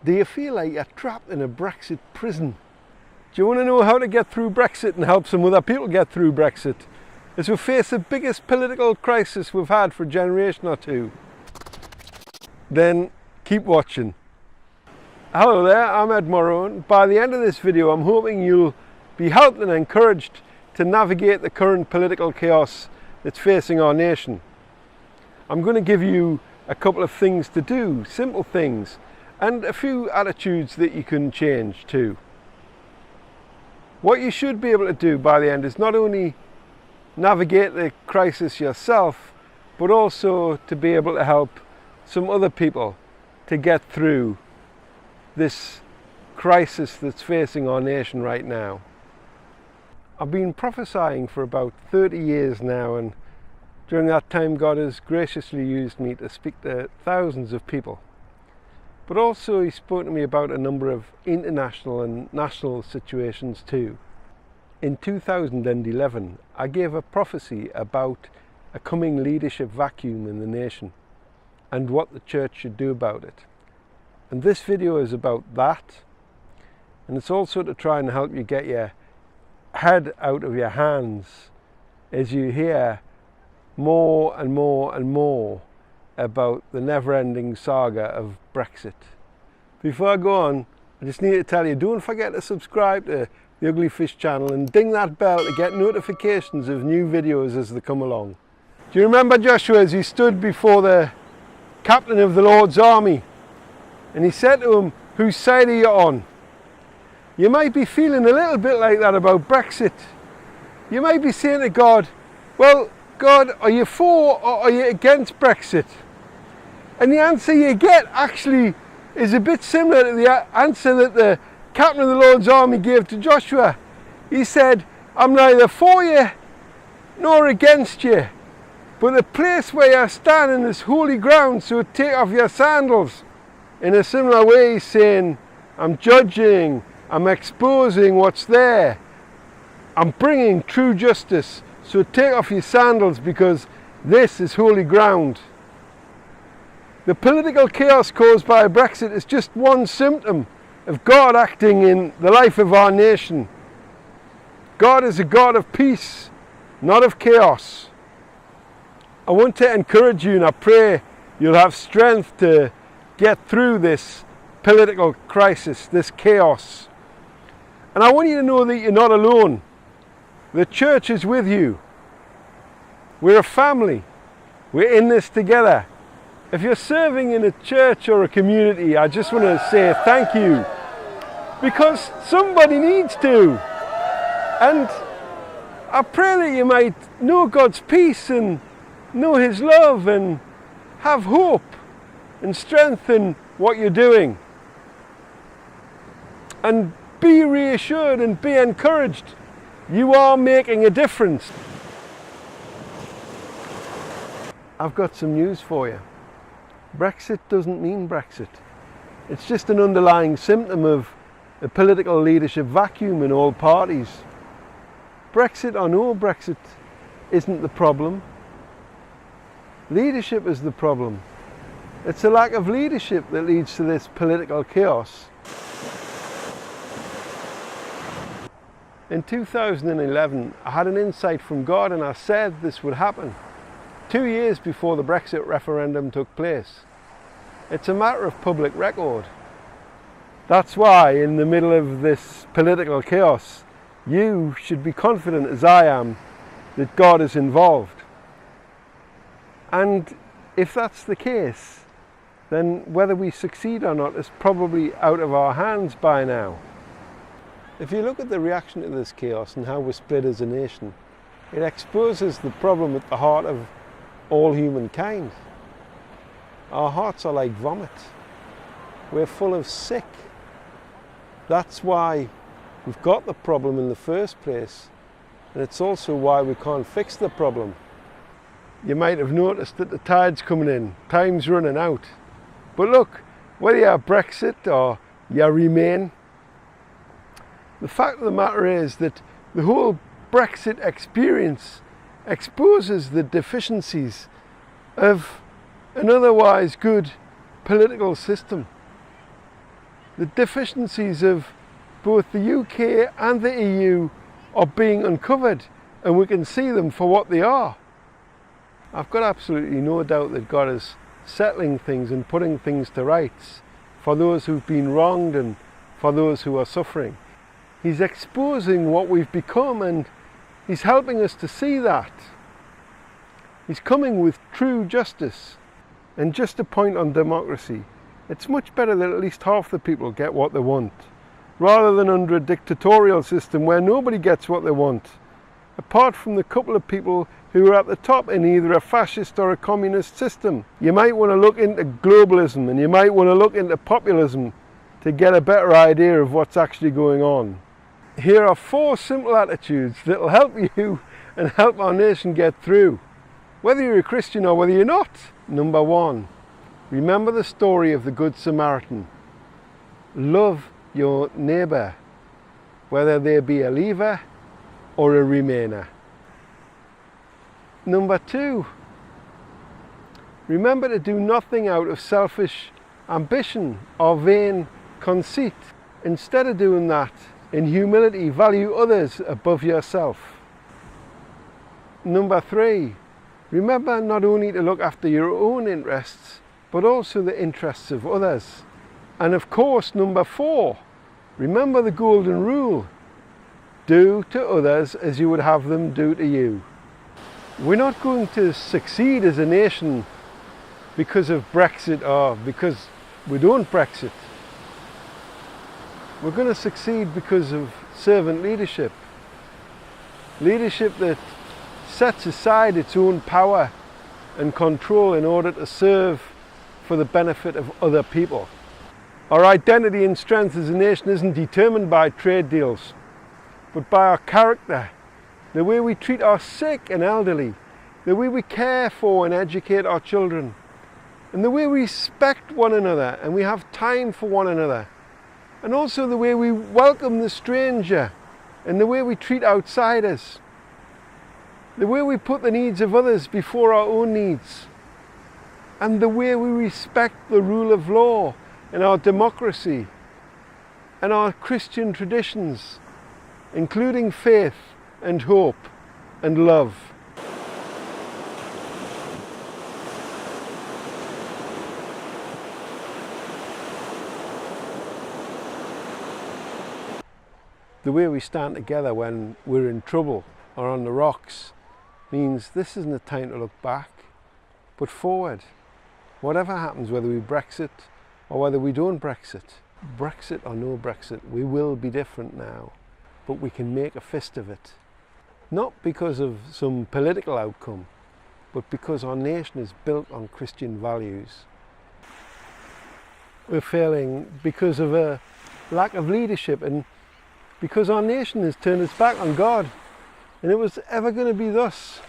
Do you feel like you're trapped in a Brexit prison? Do you want to know how to get through Brexit and help some other people get through Brexit as we face the biggest political crisis we've had for a generation or two? Then keep watching. Hello there, I'm Ed Morrow, and by the end of this video I'm hoping you'll be helped and encouraged to navigate the current political chaos that's facing our nation. I'm going to give you a couple of things to do, simple things, and a few attitudes that you can change too. What you should be able to do by the end is not only navigate the crisis yourself, but also to be able to help some other people to get through this crisis that's facing our nation right now. I've been prophesying for about 30 years now, and during that time God has graciously used me to speak to thousands of people. But also He spoke to me about a number of international and national situations too. In 2011 I gave a prophecy about a coming leadership vacuum in the nation and what the church should do about it. And this video is about that, and it's also to try and help you get your head out of your hands as you hear more and more and more about the never-ending saga of Brexit. Before I go on, I just need to tell you, don't forget to subscribe to the UglyFish channel and ding that bell to get notifications of new videos as they come along. Do you remember Joshua as he stood before the captain of the Lord's army and he said to him, "Whose side are you on?" You might be feeling a little bit like that about Brexit. You might be saying to God, "Well, God, are you for or are you against Brexit?" And the answer you get actually is a bit similar to the answer that the captain of the Lord's army gave to Joshua. He said, "I'm neither for you nor against you, but the place where you're standing is holy ground, so take off your sandals." In a similar way, he's saying, "I'm judging, I'm exposing what's there, I'm bringing true justice, so take off your sandals because this is holy ground." The political chaos caused by Brexit is just one symptom of God acting in the life of our nation. God is a God of peace, not of chaos. I want to encourage you, and I pray you'll have strength to get through this political crisis, this chaos. And I want you to know that you're not alone. The church is with you. We're a family. We're in this together. If you're serving in a church or a community, I just want to say thank you, because somebody needs to. And I pray that you might know God's peace and know His love and have hope and strength in what you're doing. And be reassured and be encouraged. You are making a difference. I've got some news for you. Brexit doesn't mean Brexit. It's just an underlying symptom of a political leadership vacuum in all parties. Brexit or no Brexit isn't the problem. Leadership is the problem. It's a lack of leadership that leads to this political chaos. In 2011, I had an insight from God, and I said this would happen 2 years before the Brexit referendum took place. It's a matter of public record. That's why, in the middle of this political chaos, you should be confident, as I am, that God is involved. And if that's the case, then whether we succeed or not is probably out of our hands by now. If you look at the reaction to this chaos and how we're split as a nation, it exposes the problem at the heart of all humankind. Our hearts are like vomit. We're full of sick. That's why we've got the problem in the first place, and it's also why we can't fix the problem. You might have noticed that the tide's coming in, time's running out. But look, whether you're Brexit or you Remain, the fact of the matter is that the whole Brexit experience exposes the deficiencies of an otherwise good political system. The deficiencies of both the UK and the EU are being uncovered, and we can see them for what they are. I've got absolutely no doubt that God is settling things and putting things to rights for those who've been wronged and for those who are suffering. He's exposing what we've become, and He's helping us to see that. He's coming with true justice. And just a point on democracy, it's much better that at least half the people get what they want, rather than under a dictatorial system where nobody gets what they want, apart from the couple of people who are at the top in either a fascist or a communist system. You might want to look into globalism, and you might want to look into populism to get a better idea of what's actually going on. Here are 4 simple attitudes that will help you and help our nation get through, whether you're a Christian or whether you're not. Number 1, remember the story of the Good Samaritan. Love your neighbour, whether they be a leaver or a remainer. Number 2, remember to do nothing out of selfish ambition or vain conceit. Instead of doing that, in humility, value others above yourself. Number 3, remember not only to look after your own interests, but also the interests of others. And of course, number 4, remember the golden rule. Do to others as you would have them do to you. We're not going to succeed as a nation because of Brexit or because we don't Brexit. We're going to succeed because of servant leadership. Leadership that sets aside its own power and control in order to serve for the benefit of other people. Our identity and strength as a nation isn't determined by trade deals, but by our character, the way we treat our sick and elderly, the way we care for and educate our children, and the way we respect one another and we have time for one another, and also the way we welcome the stranger and the way we treat outsiders, the way we put the needs of others before our own needs, and the way we respect the rule of law and our democracy and our Christian traditions, including faith and hope and love. The way we stand together when we're in trouble or on the rocks means this isn't a time to look back, but forward. Whatever happens, whether we Brexit or whether we don't Brexit, Brexit or no Brexit, we will be different now, but we can make a fist of it. Not because of some political outcome, but because our nation is built on Christian values. We're failing because of a lack of leadership and because our nation has turned its back on God, and it was ever going to be thus.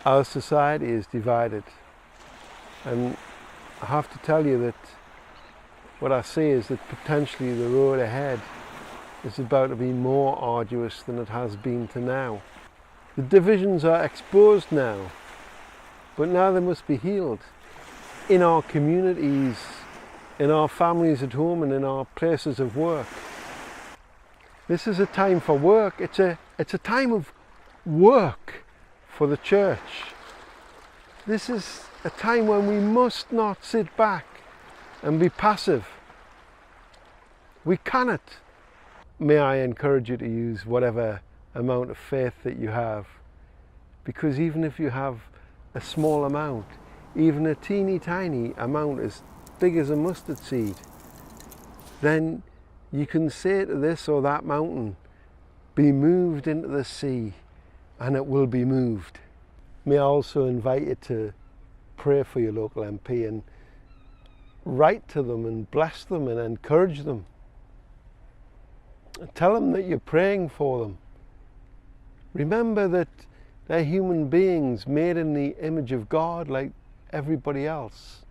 Our society is divided, and I have to tell you that what I see is that potentially the road ahead is about to be more arduous than it has been to now. The divisions are exposed now, but now they must be healed in our communities, in our families at home and in our places of work. This is a time for work. It's a time of work for the church. This is a time when we must not sit back and be passive. We cannot. May I encourage you to use whatever amount of faith that you have, because even if you have a small amount, even a teeny tiny amount as big as a mustard seed, then you can say to this or that mountain, be moved into the sea, and it will be moved. May I also invite you to pray for your local MP and write to them and bless them and encourage them. Tell them that you're praying for them. Remember that they're human beings made in the image of God like everybody else.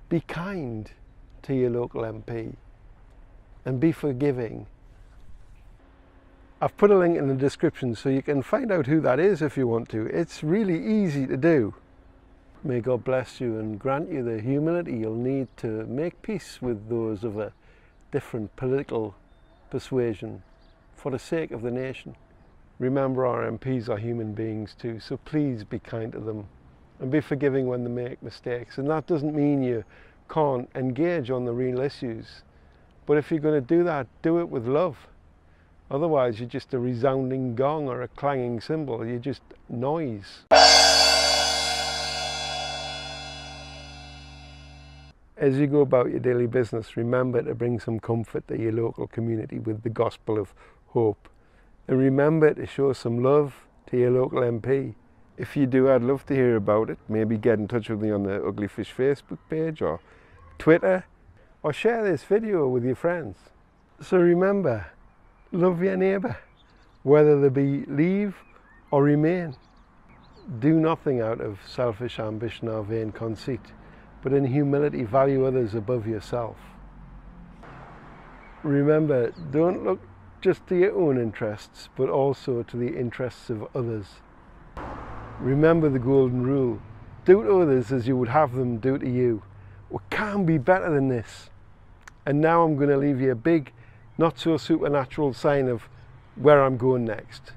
Be kind to your local MP and be forgiving. I've put a link in the description so you can find out who that is if you want to. It's really easy to do. May God bless you and grant you the humility you'll need to make peace with those of a different political persuasion for the sake of the nation. Remember, our MPs are human beings too, so please be kind to them and be forgiving when they make mistakes. And that doesn't mean you can't engage on the real issues, but if you're going to do that, do it with love. Otherwise you're just a resounding gong or a clanging cymbal, you're just noise. As you go about your daily business, remember to bring some comfort to your local community with the gospel of hope. And remember to show some love to your local MP. If you do, I'd love to hear about it. Maybe get in touch with me on the UglyFish Facebook page or Twitter, or share this video with your friends. So remember, love your neighbour, whether they be leave or remain. Do nothing out of selfish ambition or vain conceit, but in humility value others above yourself. Remember, don't look just to your own interests, but also to the interests of others. Remember the golden rule: do to others as you would have them do to you. We can't be better than this. And now I'm going to leave you a big, not so supernatural sign of where I'm going next.